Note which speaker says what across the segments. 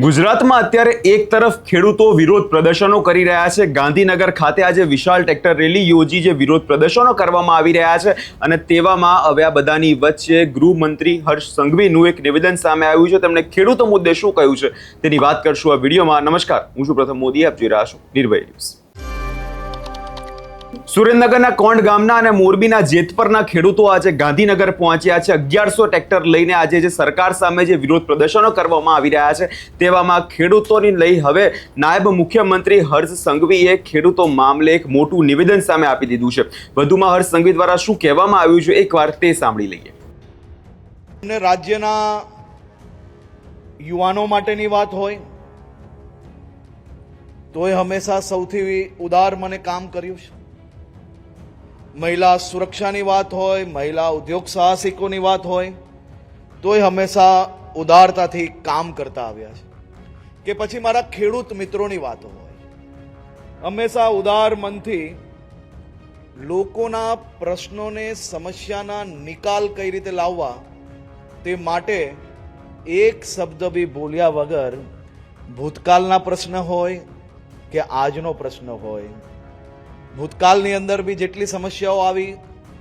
Speaker 1: ગુજરાતમાં અત્યારે એક તરફ ખેડૂતો વિરોધ પ્રદર્શનો કરી રહ્યા છે। ગાંધીનગર ખાતે આજે વિશાળ ટ્રેક્ટર રેલી યોજી જે વિરોધ પ્રદર્શનો કરવામાં આવી રહ્યા છે અને તેવામાં હવે આ બધાની વચ્ચે ગૃહમંત્રી હર્ષ સંઘવીનું એક નિવેદન સામે આવ્યું છે। તેમણે ખેડૂતો મુદ્દે શું કહ્યું છે તેની વાત કરશું આ વિડીયોમાં। નમસ્કાર, હું છું પ્રથમ મોદી, આપ જોઈ રહ્યા છો નિર્ભય ન્યૂઝ। સુરેન્દ્રનગરના કોંડ ગામના અને મોરબીના જેતપરના ખેડૂતો આજે ગાંધીનગર પહોંચ્યા છે। 1100 ટ્રેક્ટર લઈને આજે જે સરકાર સામે જે વિરોધ પ્રદર્શનો કરવામાં આવી રહ્યા છે તેવામાં ખેડૂતોની લઈ હવે નાયબ મુખ્યમંત્રી હર્ષ સંઘવીએ ખેડૂતો મામલે એક મોટું નિવેદન સામે આપી દીધું છે। વધુમાં હર્ષ સંઘવી દ્વારા શું કહેવામાં આવ્યું છે એકવાર તે સાંભળી લઈએ।
Speaker 2: રાજ્યના યુવાનો માટેની વાત હોય તોય હંમેશા સૌથી ઉદાર મને કામ કર્યું છે। મહિલા સુરક્ષાની વાત હોય, મહિલા ઉદ્યોગ સાહસિકોની વાત હોય તોય હંમેશા ઉદારતાથી કામ કરતા આવ્યા છે। કે પછી મારા ખેડૂત મિત્રોની વાતો હોય, હંમેશા ઉદાર મનથી લોકોના પ્રશ્નોને, સમસ્યાના નિકાલ કઈ રીતે લાવવા તે માટે એક શબ્દ બી બોલ્યા વગર ભૂતકાળના પ્રશ્ન હોય કે આજનો પ્રશ્ન હોય, ભૂતકાળની અંદર બી જેટલી સમસ્યાઓ આવી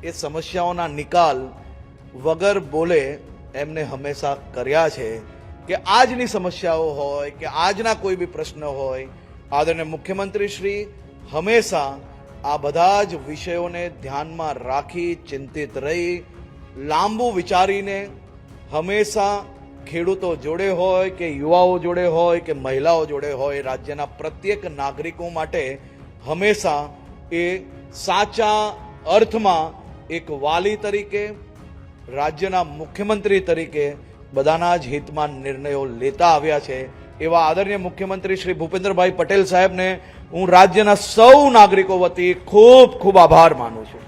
Speaker 2: એ સમસ્યાઓના નિકાલ વગર બોલે એમને હંમેશા કર્યા છે। કે આજની સમસ્યાઓ હોય કે આજના કોઈ બી પ્રશ્ન હોય, આદરણીય મુખ્યમંત્રી શ્રી હંમેશા આ બધા જ વિષયોને ધ્યાનમાં રાખી, ચિંતિત રહી, લાંબુ વિચારીને હંમેશા ખેડૂતો જોડે હોય કે યુવાઓ જોડે હોય કે મહિલાઓ જોડે હોય, રાજ્યના પ્રત્યેક નાગરિકો માટે હંમેશા એ સાચા અર્થમાં એક વાલી તરીકે, રાજ્યના મુખ્યમંત્રી તરીકે બધાના જ હિતમાં નિર્ણયો લેતા આવ્યા છે। એવા આદરણીય મુખ્યમંત્રી શ્રી ભૂપેન્દ્રભાઈ પટેલ સાહેબને હું રાજ્યના સૌ નાગરિકો વતી ખૂબ ખૂબ આભાર માનું છું।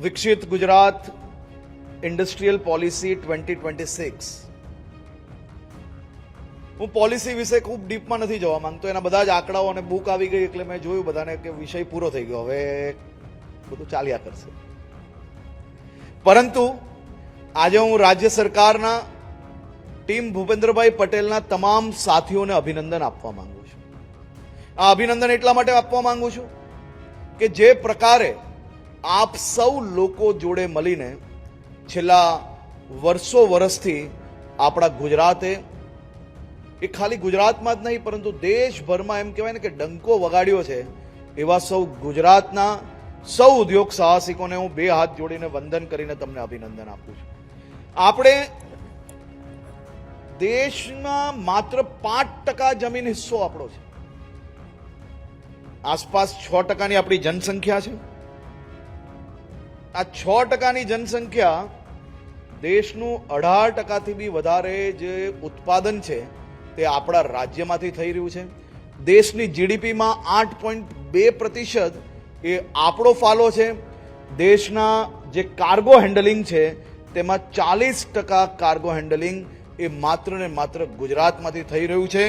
Speaker 2: વિકસિત ગુજરાત ઇન્ડસ્ટ્રીયલ પોલિસી 2026, હું પોલિસી વિશે ખૂબ ડીપમાં નથી જવા માંગતો। એના બધા જ આંકડાઓ અને બુક આવી ગઈ એટલે મેં જોયું બધાને કે વિષય પૂરો થઈ ગયો, હવે બધું ચાલ્યા કરશે। પરંતુ આજે હું રાજ્ય સરકારના ટીમ ભૂપેન્દ્રભાઈ પટેલના તમામ સાથીઓને અભિનંદન આપવા માંગુ છું। આ અભિનંદન એટલા માટે આપવા માંગુ છું કે જે પ્રકારે આપ સૌ લોકો જોડે મળીને છેલ્લા વર્ષોથી આપણા ગુજરાતે, એ ખાલી ગુજરાતમાં જ નહીં પરંતુ દેશભરમાં એમ કહેવાય ને કે ડંકો વગાડ્યો છે, એવા સૌ ગુજરાતના સૌ ઉદ્યોગ સાહસિકોને હું બે હાથ જોડીને વંદન કરીને તમને અભિનંદન આપું છું। આપણે દેશમાં માત્ર 5% જમીન હિસ્સો આપણો છે, આસપાસ 6%ની આપણી જનસંખ્યા છે। આ 6%ની જનસંખ્યા દેશનું 18%થી બી વધારે જે ઉત્પાદન છે તે આપણા રાજ્યમાંથી થઈ રહ્યું છે। દેશની જીડીપીમાં 8.2% એ આપણો ફાળો છે। દેશના જે કાર્ગો હેન્ડલિંગ છે તેમાં 40% કાર્ગો હેન્ડલિંગ એ માત્ર ને માત્ર ગુજરાતમાંથી થઈ રહ્યું છે।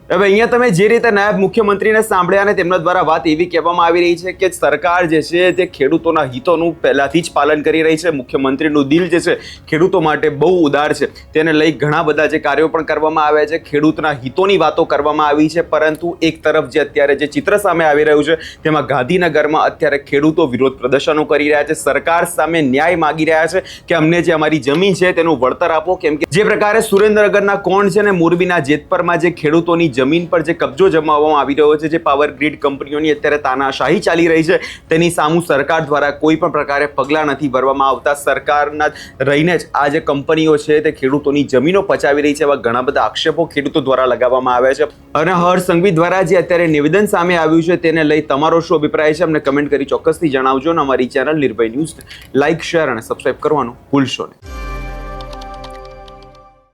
Speaker 1: હવે અહીંયા તમે જે રીતે નાયબ મુખ્યમંત્રીને સાંભળ્યા અને તેમના દ્વારા વાત એવી કહેવામાં આવી રહી છે કે સરકાર જે છે તે ખેડૂતોના હિતોનું પહેલાથી જ પાલન કરી રહી છે। મુખ્યમંત્રીનું દિલ જે છે ખેડૂતો માટે બહુ ઉદાર છે, તેને લઈ ઘણા બધા જે કાર્યો પણ કરવામાં આવ્યા છે, ખેડૂતના હિતોની વાતો કરવામાં આવી છે। પરંતુ એક તરફ જે અત્યારે જે ચિત્ર સામે આવી રહ્યું છે તેમાં ગાંધીનગરમાં અત્યારે ખેડૂતો વિરોધ પ્રદર્શનો કરી રહ્યા છે, સરકાર સામે ન્યાય માગી રહ્યા છે કે અમને જે અમારી જમીન છે તેનું વળતર આપો। કેમ કે જે પ્રકારે સુરેન્દ્રનગરના કોંડ છે ને મોરબીના જેતપરમાં જે ખેડૂતોની જમીન પર જે કબજો જમાવવામાં આવી રહ્યો છે, જે પાવર ગ્રીડ કંપનીઓની અત્યારે તાનાશાહી ચાલી રહી છે, તેની સામે સરકાર દ્વારા કોઈ પણ પ્રકારે પગલાં નથી ભરવામાં આવતા। સરકારના રહીને જ આ જે કંપનીઓ છે તે ખેડૂતોની જમીનો પચાવી રહી છે, એવા ઘણા બધા આક્ષેપો ખેડૂતો દ્વારા લગાવવામાં આવ્યા છે। અને હર્ષ સંઘવી દ્વારા જે અત્યારે નિવેદન સામે આવ્યું છે તેને લઈ તમારો શું અભિપ્રાય છે અમને કમેન્ટ કરી ચોક્કસથી જણાવજો અને અમારી ચેનલ નિર્ભય ન્યૂઝ લાઇક, શેર અને સબસ્ક્રાઇબ કરવાનું ભૂલશો નહીં।